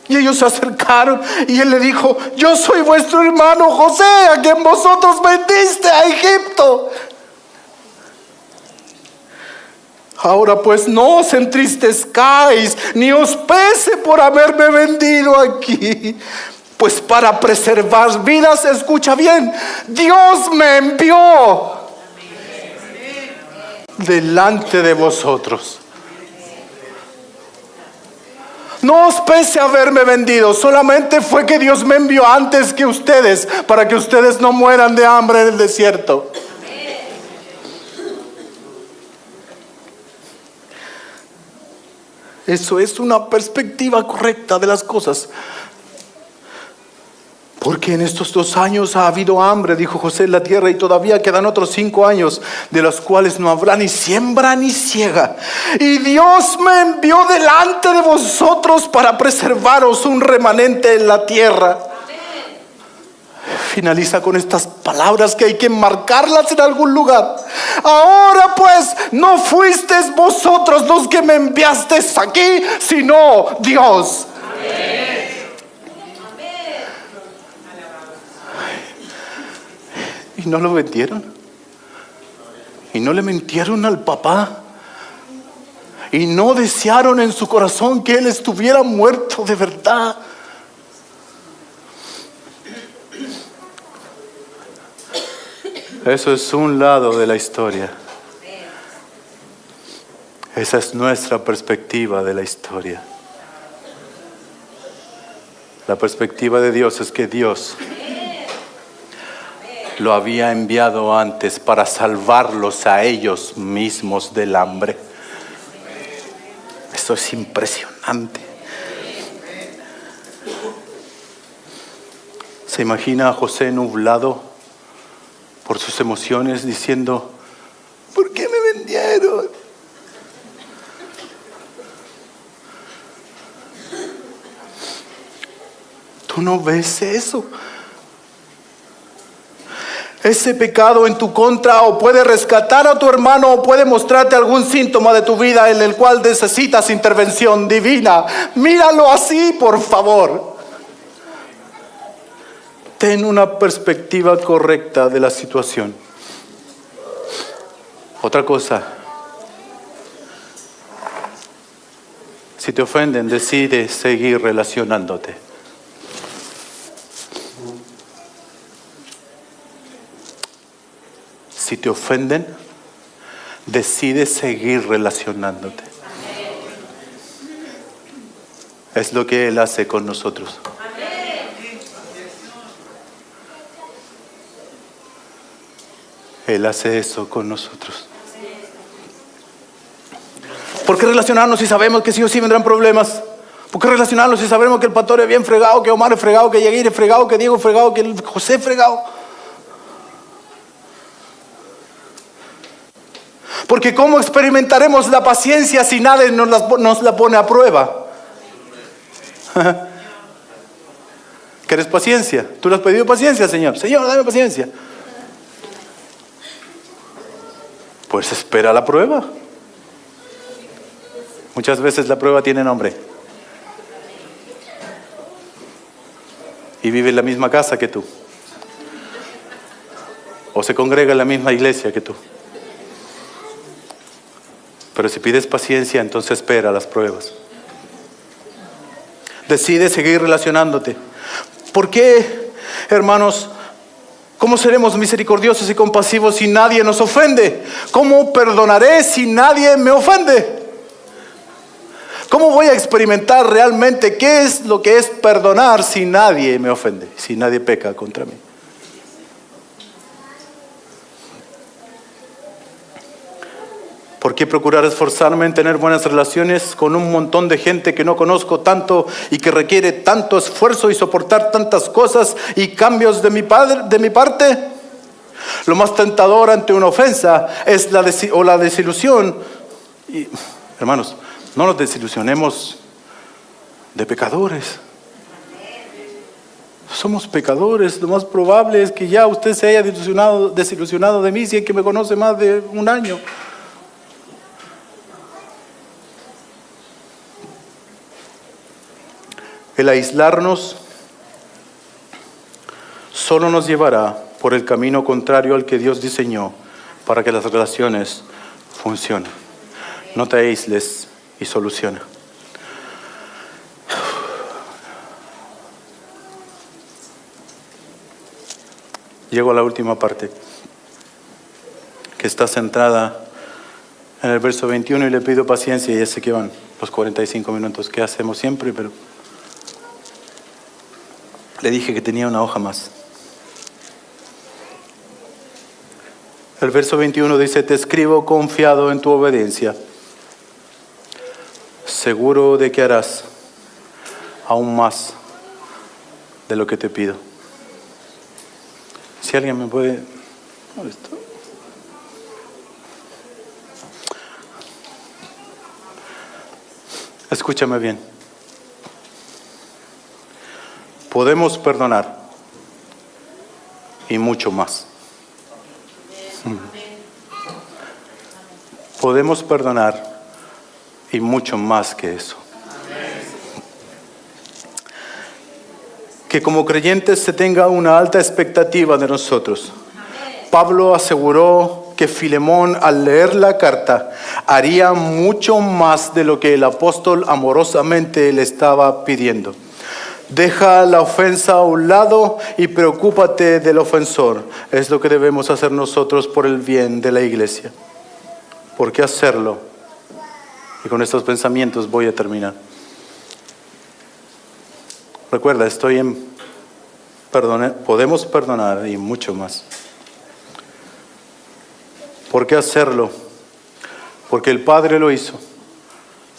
Y ellos se acercaron y él le dijo: yo soy vuestro hermano José, a quien vosotros vendiste a Egipto. Ahora pues no os entristezcáis, ni os pese por haberme vendido aquí, pues para preservar vidas, escucha bien, Dios me envió delante de vosotros. No os pese haberme vendido, solamente fue que Dios me envió antes que ustedes, para que ustedes no mueran de hambre en el desierto. Eso es una perspectiva correcta de las cosas. Porque en estos 2 años ha habido hambre, dijo José, en la tierra, y todavía quedan otros 5 años, de los cuales no habrá ni siembra ni siega. Y Dios me envió delante de vosotros para preservaros un remanente en la tierra. Finaliza con estas palabras que hay que marcarlas en algún lugar. Ahora pues, no fuisteis vosotros los que me enviasteis aquí, sino Dios. Amén. ¿Y no lo vendieron? ¿Y no le mintieron al papá? ¿Y no desearon en su corazón que él estuviera muerto de verdad? Eso es un lado de la historia. Esa es nuestra perspectiva de la historia. La perspectiva de Dios es que Dios lo había enviado antes para salvarlos a ellos mismos del hambre. Eso es impresionante. ¿Se imagina a José nublado por sus emociones diciendo: ¿por qué me vendieron? ¿Tú no ves eso? Ese pecado en tu contra o puede rescatar a tu hermano o puede mostrarte algún síntoma de tu vida en el cual necesitas intervención divina. Míralo así, por favor. Ten una perspectiva correcta de la situación. Otra cosa. Si te ofenden, decide seguir relacionándote. Si te ofenden, decide seguir relacionándote. Es lo que Él hace con nosotros. Él hace eso con nosotros. ¿Por qué relacionarnos si sabemos que sí o sí vendrán problemas? ¿Por qué relacionarnos si sabemos que el pastor es bien fregado, que Omar es fregado, que Yaguir es fregado, que Diego es fregado, que José es fregado? Porque ¿cómo experimentaremos la paciencia si nadie nos la pone a prueba? ¿Quieres paciencia? ¿Tú le has pedido paciencia, Señor? Señor, dame paciencia. Pues espera la prueba. Muchas veces la prueba tiene nombre. Y vive en la misma casa que tú. O se congrega en la misma iglesia que tú. Pero si pides paciencia, entonces espera las pruebas. Decide seguir relacionándote. ¿Por qué, hermanos? ¿Cómo seremos misericordiosos y compasivos si nadie nos ofende? ¿Cómo perdonaré si nadie me ofende? ¿Cómo voy a experimentar realmente qué es lo que es perdonar si nadie me ofende, si nadie peca contra mí? ¿Por qué procurar esforzarme en tener buenas relaciones con un montón de gente que no conozco tanto y que requiere tanto esfuerzo y soportar tantas cosas y cambios de mi parte? Lo más tentador ante una ofensa es la desilusión. Y, hermanos, no nos desilusionemos de pecadores. Somos pecadores. Lo más probable es que ya usted se haya desilusionado de mí si es que me conoce más de un año. El aislarnos solo nos llevará por el camino contrario al que Dios diseñó para que las relaciones funcionen. No te aísles y soluciona. Llego a la última parte, que está centrada en el verso 21, y le pido paciencia, y ya sé que van los 45 minutos que hacemos siempre, pero le dije que tenía una hoja más. El verso 21 dice: te escribo confiado en tu obediencia, seguro de que harás aún más de lo que te pido. Si alguien me puede... Escúchame bien. Podemos perdonar y mucho más. Podemos perdonar y mucho más que eso. Que como creyentes se tenga una alta expectativa de nosotros. Pablo aseguró que Filemón, al leer la carta, haría mucho más de lo que el apóstol amorosamente le estaba pidiendo. Deja la ofensa a un lado y preocúpate del ofensor. Es lo que debemos hacer nosotros por el bien de la iglesia. ¿Por qué hacerlo? Y con estos pensamientos voy a terminar. Recuerda, estoy en podemos perdonar y mucho más. ¿Por qué hacerlo? Porque el Padre lo hizo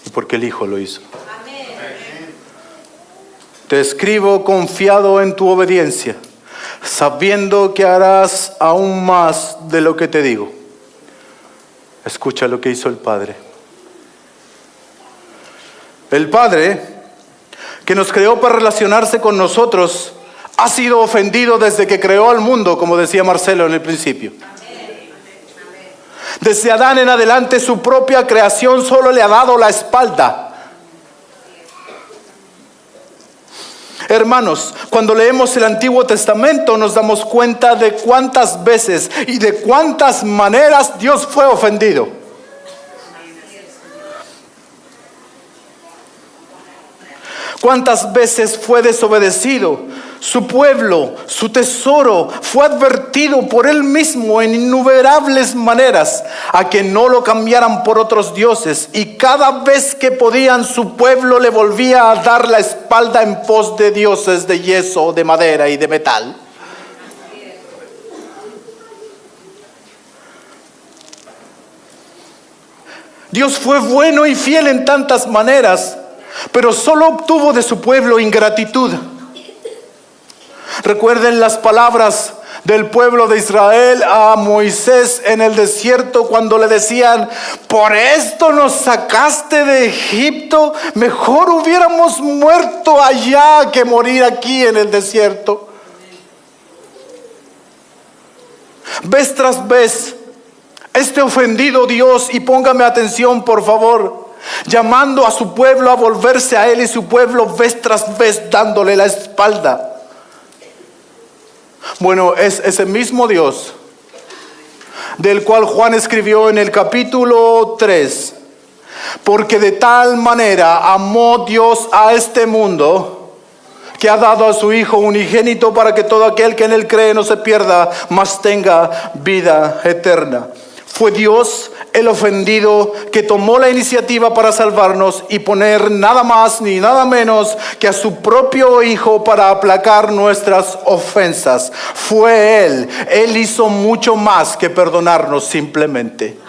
y porque el Hijo lo hizo. Te escribo confiado en tu obediencia, sabiendo que harás aún más de lo que te digo. Escucha lo que hizo el Padre. El Padre, que nos creó para relacionarse con nosotros, ha sido ofendido desde que creó al mundo, como decía Marcelo en el principio. Desde Adán en adelante, su propia creación solo le ha dado la espalda. Hermanos, cuando leemos el Antiguo Testamento nos damos cuenta de cuántas veces y de cuántas maneras Dios fue ofendido. Cuántas veces fue desobedecido. Su pueblo, su tesoro, fue advertido por él mismo en innumerables maneras a que no lo cambiaran por otros dioses, y cada vez que podían su pueblo le volvía a dar la espalda en pos de dioses de yeso, de madera y de metal. Dios fue bueno y fiel en tantas maneras, pero solo obtuvo de su pueblo ingratitud. Recuerden las palabras del pueblo de Israel a Moisés en el desierto cuando le decían: por esto nos sacaste de Egipto, mejor hubiéramos muerto allá que morir aquí en el desierto. Vez tras vez, este ofendido Dios, y póngame atención por favor, llamando a su pueblo a volverse a Él, y su pueblo vez tras vez dándole la espalda. Bueno, es ese mismo Dios del cual Juan escribió en el capítulo 3: porque de tal manera amó Dios a este mundo, que ha dado a su Hijo unigénito, para que todo aquel que en Él cree no se pierda, mas tenga vida eterna. Fue Dios el ofendido que tomó la iniciativa para salvarnos y poner nada más ni nada menos que a su propio Hijo para aplacar nuestras ofensas. Fue Él. Él hizo mucho más que perdonarnos simplemente.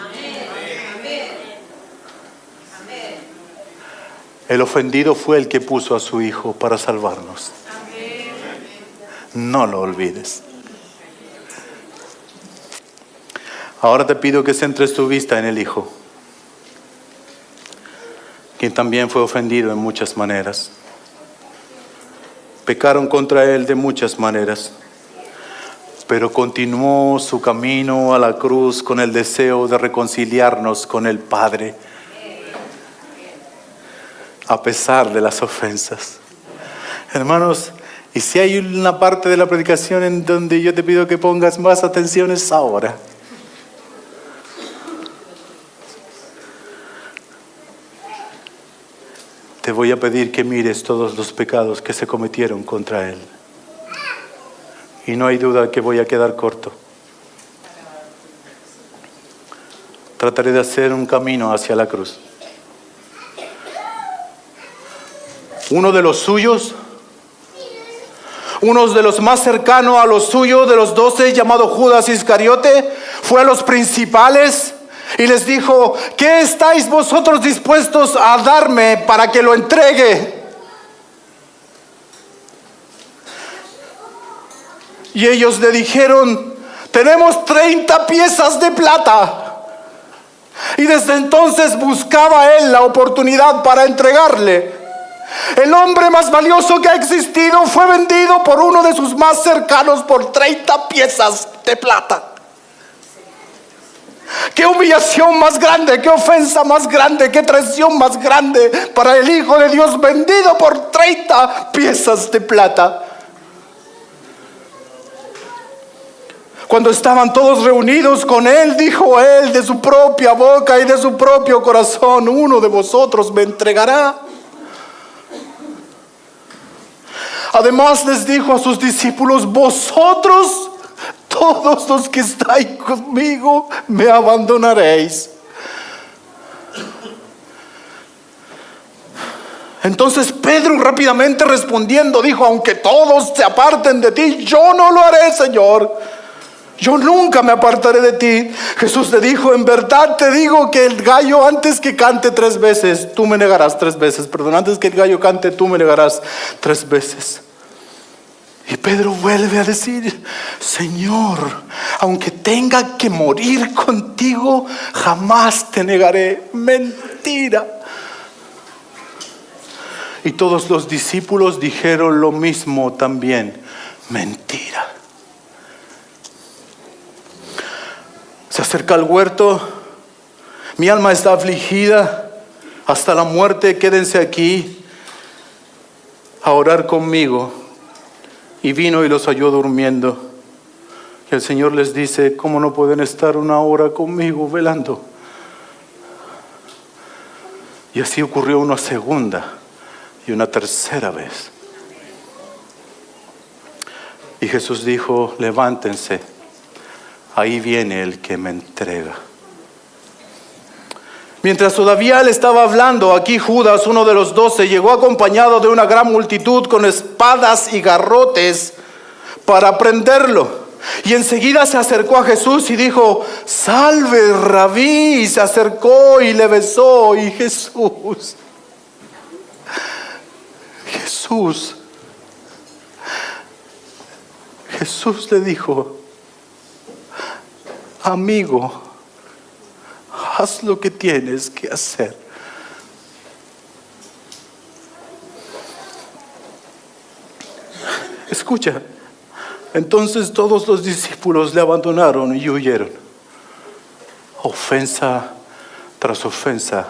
El ofendido fue el que puso a su Hijo para salvarnos. No lo olvides. Ahora te pido que centres tu vista en el Hijo, quien también fue ofendido en muchas maneras. Pecaron contra Él de muchas maneras, pero continuó su camino a la cruz con el deseo de reconciliarnos con el Padre, a pesar de las ofensas. Hermanos, y si hay una parte de la predicación en donde yo te pido que pongas más atención, es ahora. Te voy a pedir que mires todos los pecados que se cometieron contra Él. Y no hay duda que voy a quedar corto. Trataré de hacer un camino hacia la cruz. Uno de los suyos, uno de los más cercanos a los suyos, de los 12, llamado Judas Iscariote, fue a los principales y les dijo: ¿qué estáis vosotros dispuestos a darme para que lo entregue? Y ellos le dijeron: tenemos 30 piezas de plata. Y desde entonces buscaba él la oportunidad para entregarle. El hombre más valioso que ha existido fue vendido por uno de sus más cercanos por 30 piezas de plata. Qué humillación más grande, qué ofensa más grande, qué traición más grande para el Hijo de Dios, vendido por 30 piezas de plata. Cuando estaban todos reunidos con él, dijo él de su propia boca y de su propio corazón: uno de vosotros me entregará. Además les dijo a sus discípulos: vosotros, todos los que estáis conmigo, me abandonaréis. Entonces Pedro, rápidamente respondiendo, dijo: aunque todos se aparten de ti, yo no lo haré, Señor. Yo nunca me apartaré de ti. Jesús le dijo: en verdad te digo que el gallo, antes que cante 3 veces, tú me negarás 3 veces. Perdón, antes que el gallo cante, tú me negarás 3 veces. Y Pedro vuelve a decir: Señor, aunque tenga que morir contigo, jamás te negaré. Mentira. Y todos los discípulos dijeron lo mismo también: mentira. Se acerca al huerto. Mi alma está afligida hasta la muerte. Quédense aquí a orar conmigo. Y vino y los halló durmiendo. Y el Señor les dice: ¿cómo no pueden estar 1 hora conmigo velando? Y así ocurrió una segunda y una tercera vez. Y Jesús dijo: levántense, ahí viene el que me entrega. Mientras todavía él estaba hablando, aquí Judas, uno de los 12, llegó acompañado de una gran multitud con espadas y garrotes para prenderlo. Y enseguida se acercó a Jesús y dijo: salve, Rabí. Y se acercó y le besó. Y Jesús le dijo: amigo, haz lo que tienes que hacer. Escucha. Entonces todos los discípulos le abandonaron y huyeron. Ofensa tras ofensa,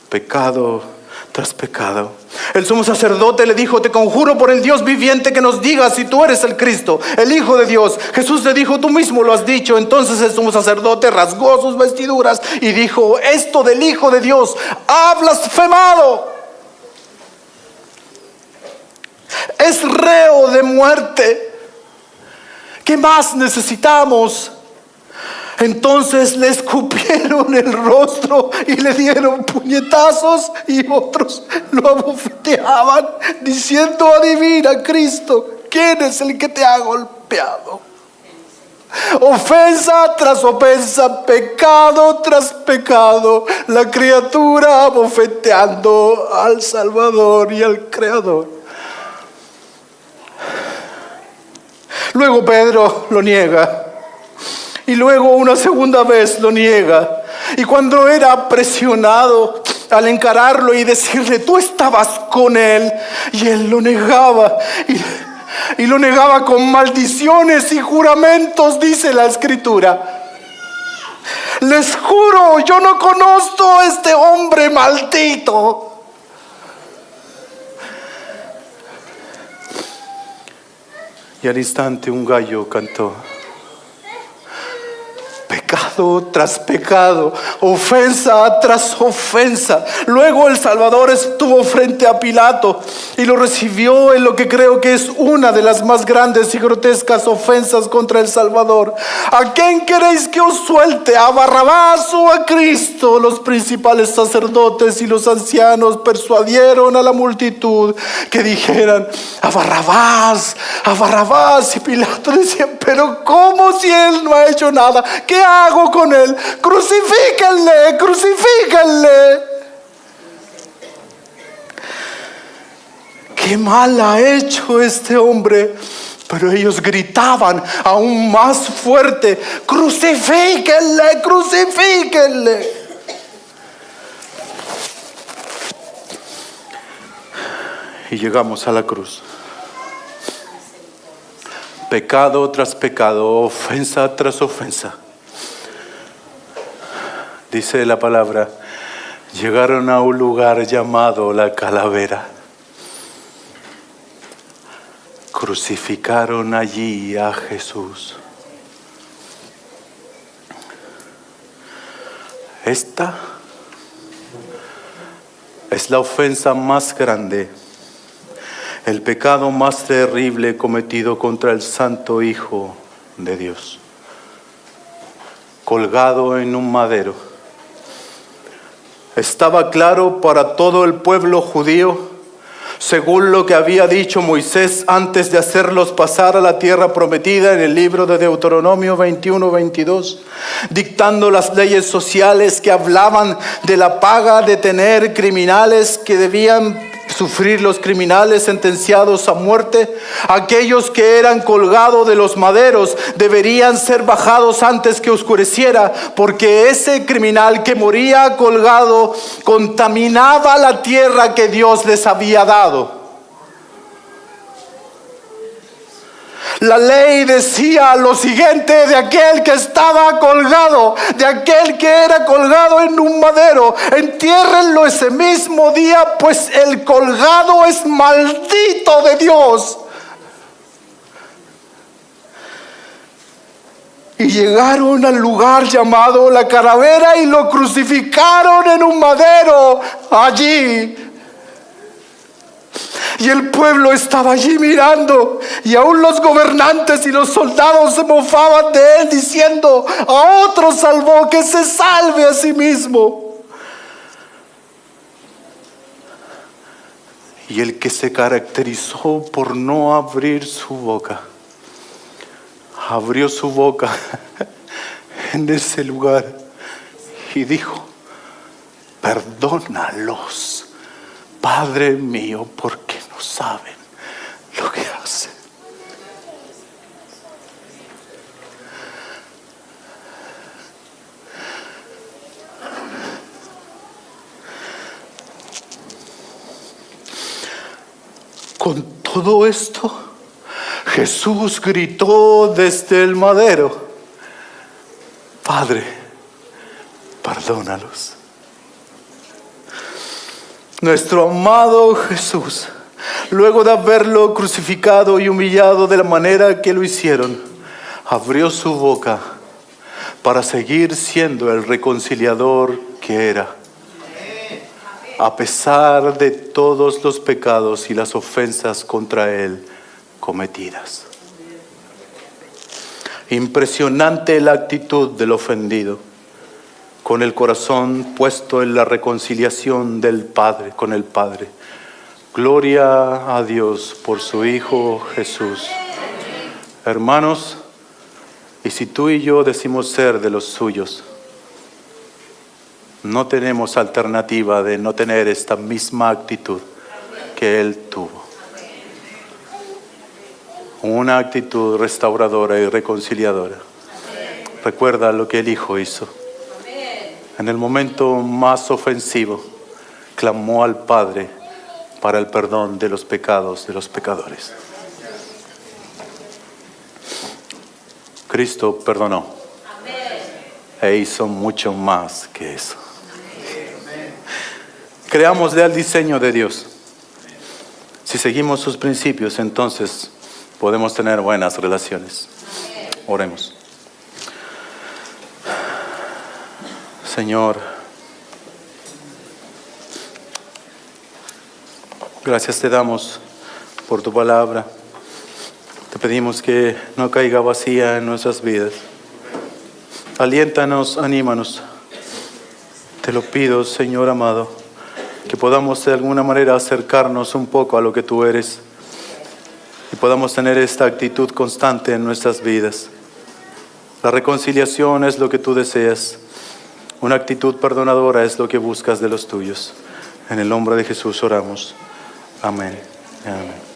pecado tras pecado. El sumo sacerdote le dijo: te conjuro por el Dios viviente que nos digas si tú eres el Cristo, el Hijo de Dios. Jesús le dijo: tú mismo lo has dicho. Entonces el sumo sacerdote rasgó sus vestiduras y dijo: esto del Hijo de Dios ha blasfemado. Es reo de muerte. ¿Qué más necesitamos? Entonces le escupieron el rostro y le dieron puñetazos, y otros lo abofeteaban diciendo: adivina, Cristo, ¿quién es el que te ha golpeado? Ofensa tras ofensa, pecado tras pecado, la criatura abofeteando al Salvador y al Creador. Luego Pedro lo niega, y luego una segunda vez lo niega. Y cuando era presionado al encararlo y decirle: tú estabas con él, y él lo negaba, y lo negaba con maldiciones y juramentos, dice la Escritura: les juro, yo no conozco a este hombre maldito. Y al instante un gallo cantó. Pecado tras pecado, ofensa tras ofensa. Luego el Salvador estuvo frente a Pilato y lo recibió en lo que creo que es una de las más grandes y grotescas ofensas contra el Salvador. ¿A quién queréis que os suelte? ¿A Barrabás o a Cristo? Los principales sacerdotes y los ancianos persuadieron a la multitud que dijeran: a Barrabás, a Barrabás. Y Pilato decía: pero ¿cómo, si él no ha hecho nada? ¿Qué hago con él? Crucifíquenle, crucifíquenle. Qué mal ha hecho este hombre. Pero ellos gritaban aún más fuerte: crucifíquenle, crucifíquenle. Y llegamos a la cruz. Pecado tras pecado, ofensa tras ofensa. Dice la palabra: llegaron a un lugar llamado la Calavera. Crucificaron allí a Jesús. Esta es la ofensa más grande, el pecado más terrible cometido contra el Santo Hijo de Dios, colgado en un madero. Estaba claro para todo el pueblo judío, según lo que había dicho Moisés antes de hacerlos pasar a la tierra prometida en el libro de Deuteronomio 21-22, dictando las leyes sociales que hablaban de la paga de tener criminales que debían sufrir los criminales sentenciados a muerte. Aquellos que eran colgados de los maderos deberían ser bajados antes que oscureciera, porque ese criminal que moría colgado contaminaba la tierra que Dios les había dado. La ley decía lo siguiente de aquel que estaba colgado, de aquel que era colgado en un madero: entiérrenlo ese mismo día, pues el colgado es maldito de Dios. Y llegaron al lugar llamado la Calavera y lo crucificaron en un madero allí. Y el pueblo estaba allí mirando, y aún los gobernantes y los soldados se mofaban de él, diciendo: a otro salvó, que se salve a sí mismo. Y el que se caracterizó por no abrir su boca, abrió su boca en ese lugar y dijo: perdónalos, Padre mío, porque no saben lo que hacen. Con todo esto, Jesús gritó desde el madero: Padre, perdónalos. Nuestro amado Jesús, luego de haberlo crucificado y humillado de la manera que lo hicieron, abrió su boca para seguir siendo el reconciliador que era, a pesar de todos los pecados y las ofensas contra él cometidas. Impresionante la actitud del ofendido, con el corazón puesto en la reconciliación del Padre con el Padre. Gloria a Dios por su Hijo Jesús. Hermanos, y si tú y yo decimos ser de los suyos, no tenemos alternativa de no tener esta misma actitud que Él tuvo. Una actitud restauradora y reconciliadora. Recuerda lo que el Hijo hizo. En el momento más ofensivo, clamó al Padre para el perdón de los pecados de los pecadores. Cristo perdonó e hizo mucho más que eso. Creámosle al diseño de Dios. Si seguimos sus principios, entonces podemos tener buenas relaciones. Oremos. Señor, gracias te damos por tu palabra. Te pedimos que no caiga vacía en nuestras vidas. Aliéntanos, anímanos. Te lo pido, Señor amado, que podamos de alguna manera acercarnos un poco a lo que tú eres y podamos tener esta actitud constante en nuestras vidas. La reconciliación es lo que tú deseas. Una actitud perdonadora es lo que buscas de los tuyos. En el nombre de Jesús oramos. Amén. Amén.